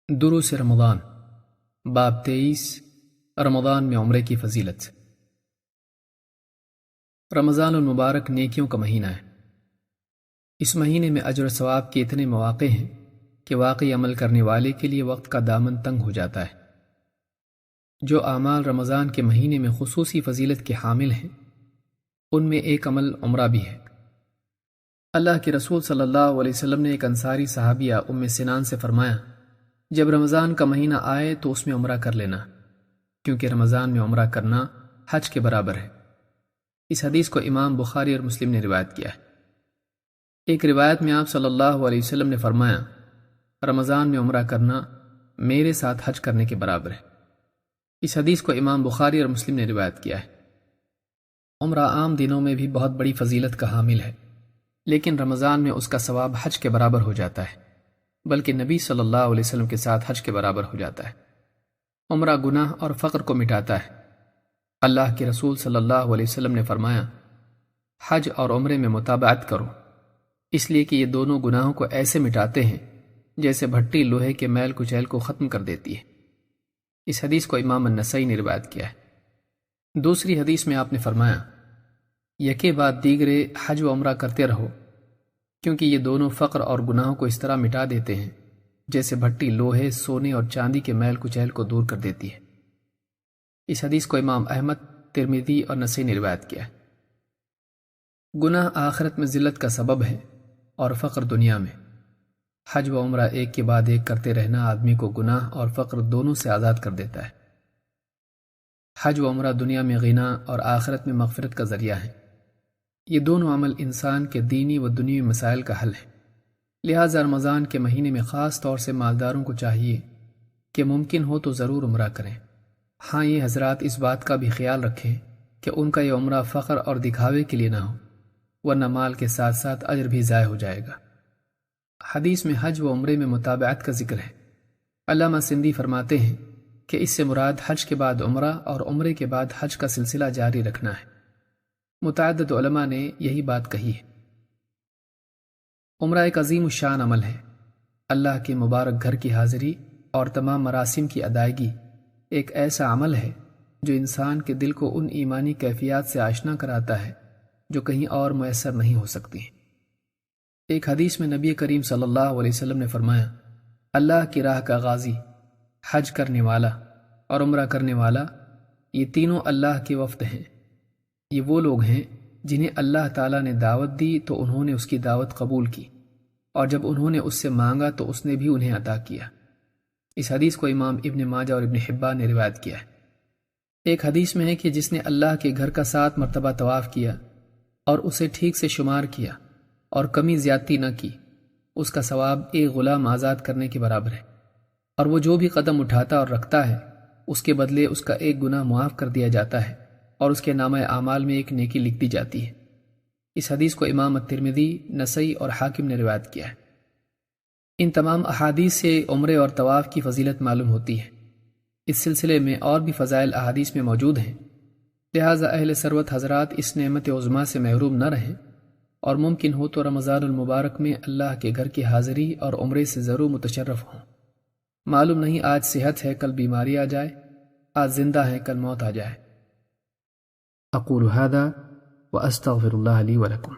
دروس رمضان باب 23 رمضان میں عمرے کی فضیلت۔ رمضان المبارک نیکیوں کا مہینہ ہے۔ اس مہینے میں اجر و ثواب کے اتنے مواقع ہیں کہ واقعی عمل کرنے والے کے لیے وقت کا دامن تنگ ہو جاتا ہے۔ جو اعمال رمضان کے مہینے میں خصوصی فضیلت کے حامل ہیں ان میں ایک عمل عمرہ بھی ہے۔ اللہ کے رسول صلی اللہ علیہ وسلم نے ایک انصاری صحابیہ ام سنان سے فرمایا، جب رمضان کا مہینہ آئے تو اس میں عمرہ کر لینا، کیونکہ رمضان میں عمرہ کرنا حج کے برابر ہے۔ اس حدیث کو امام بخاری اور مسلم نے روایت کیا ہے۔ ایک روایت میں آپ صلی اللہ علیہ وسلم نے فرمایا، رمضان میں عمرہ کرنا میرے ساتھ حج کرنے کے برابر ہے۔ اس حدیث کو امام بخاری اور مسلم نے روایت کیا ہے۔ عمرہ عام دنوں میں بھی بہت بڑی فضیلت کا حامل ہے، لیکن رمضان میں اس کا ثواب حج کے برابر ہو جاتا ہے، بلکہ نبی صلی اللہ علیہ وسلم کے ساتھ حج کے برابر ہو جاتا ہے۔ عمرہ گناہ اور فقر کو مٹاتا ہے۔ اللہ کے رسول صلی اللہ علیہ وسلم نے فرمایا، حج اور عمرے میں متابعت کرو، اس لیے کہ یہ دونوں گناہوں کو ایسے مٹاتے ہیں جیسے بھٹی لوہے کے میل کچیل کو ختم کر دیتی ہے۔ اس حدیث کو امام النسائی نے روایت کیا ہے۔ دوسری حدیث میں آپ نے فرمایا، یکے بعد دیگرے حج و عمرہ کرتے رہو، کیونکہ یہ دونوں فقر اور گناہوں کو اس طرح مٹا دیتے ہیں جیسے بھٹی لوہے، سونے اور چاندی کے میل کچیل کو دور کر دیتی ہے۔ اس حدیث کو امام احمد، ترمذی اور نسائی نے روایت کیا ہے۔ گناہ آخرت میں ذلت کا سبب ہے اور فقر دنیا میں۔ حج و عمرہ ایک کے بعد ایک کرتے رہنا آدمی کو گناہ اور فقر دونوں سے آزاد کر دیتا ہے۔ حج و عمرہ دنیا میں غنا اور آخرت میں مغفرت کا ذریعہ ہے۔ یہ دونوں عمل انسان کے دینی و دنیوی مسائل کا حل ہے۔ لہٰذا رمضان کے مہینے میں خاص طور سے مالداروں کو چاہیے کہ ممکن ہو تو ضرور عمرہ کریں۔ ہاں، یہ حضرات اس بات کا بھی خیال رکھیں کہ ان کا یہ عمرہ فخر اور دکھاوے کے لیے نہ ہو، ورنہ مال کے ساتھ ساتھ اجر بھی ضائع ہو جائے گا۔ حدیث میں حج و عمرے میں متابعت کا ذکر ہے۔ علامہ سندھی فرماتے ہیں کہ اس سے مراد حج کے بعد عمرہ اور عمرے کے بعد حج کا سلسلہ جاری رکھنا ہے۔ متعدد علماء نے یہی بات کہی ہے۔ عمرہ ایک عظیم الشان عمل ہے۔ اللہ کے مبارک گھر کی حاضری اور تمام مراسم کی ادائیگی ایک ایسا عمل ہے جو انسان کے دل کو ان ایمانی کیفیات سے آشنا کراتا ہے جو کہیں اور میسر نہیں ہو سکتی۔ ایک حدیث میں نبی کریم صلی اللہ علیہ وسلم نے فرمایا، اللہ کی راہ کا غازی، حج کرنے والا اور عمرہ کرنے والا، یہ تینوں اللہ کے وفد ہیں۔ یہ وہ لوگ ہیں جنہیں اللہ تعالیٰ نے دعوت دی تو انہوں نے اس کی دعوت قبول کی، اور جب انہوں نے اس سے مانگا تو اس نے بھی انہیں عطا کیا۔ اس حدیث کو امام ابن ماجہ اور ابن حبان نے روایت کیا ہے۔ ایک حدیث میں ہے کہ جس نے اللہ کے گھر کا 7 مرتبہ طواف کیا اور اسے ٹھیک سے شمار کیا اور کمی زیادتی نہ کی، اس کا ثواب ایک غلام آزاد کرنے کے برابر ہے، اور وہ جو بھی قدم اٹھاتا اور رکھتا ہے اس کے بدلے اس کا ایک گناہ معاف کر دیا جاتا ہے اور اس کے نامہ اعمال میں ایک نیکی لکھ دی جاتی ہے۔ اس حدیث کو امام الترمذی، نسائی اور حاکم نے روایت کیا ہے۔ ان تمام احادیث سے عمرے اور طواف کی فضیلت معلوم ہوتی ہے۔ اس سلسلے میں اور بھی فضائل احادیث میں موجود ہیں، لہٰذا اہل ثروت حضرات اس نعمت عظمیٰ سے محروم نہ رہیں، اور ممکن ہو تو رمضان المبارک میں اللہ کے گھر کی حاضری اور عمرے سے ضرور متشرف ہوں۔ معلوم نہیں آج صحت ہے کل بیماری آ جائے، آج زندہ ہے کل موت آ جائے۔ اقول هذا واستغفر الله لي ولكم۔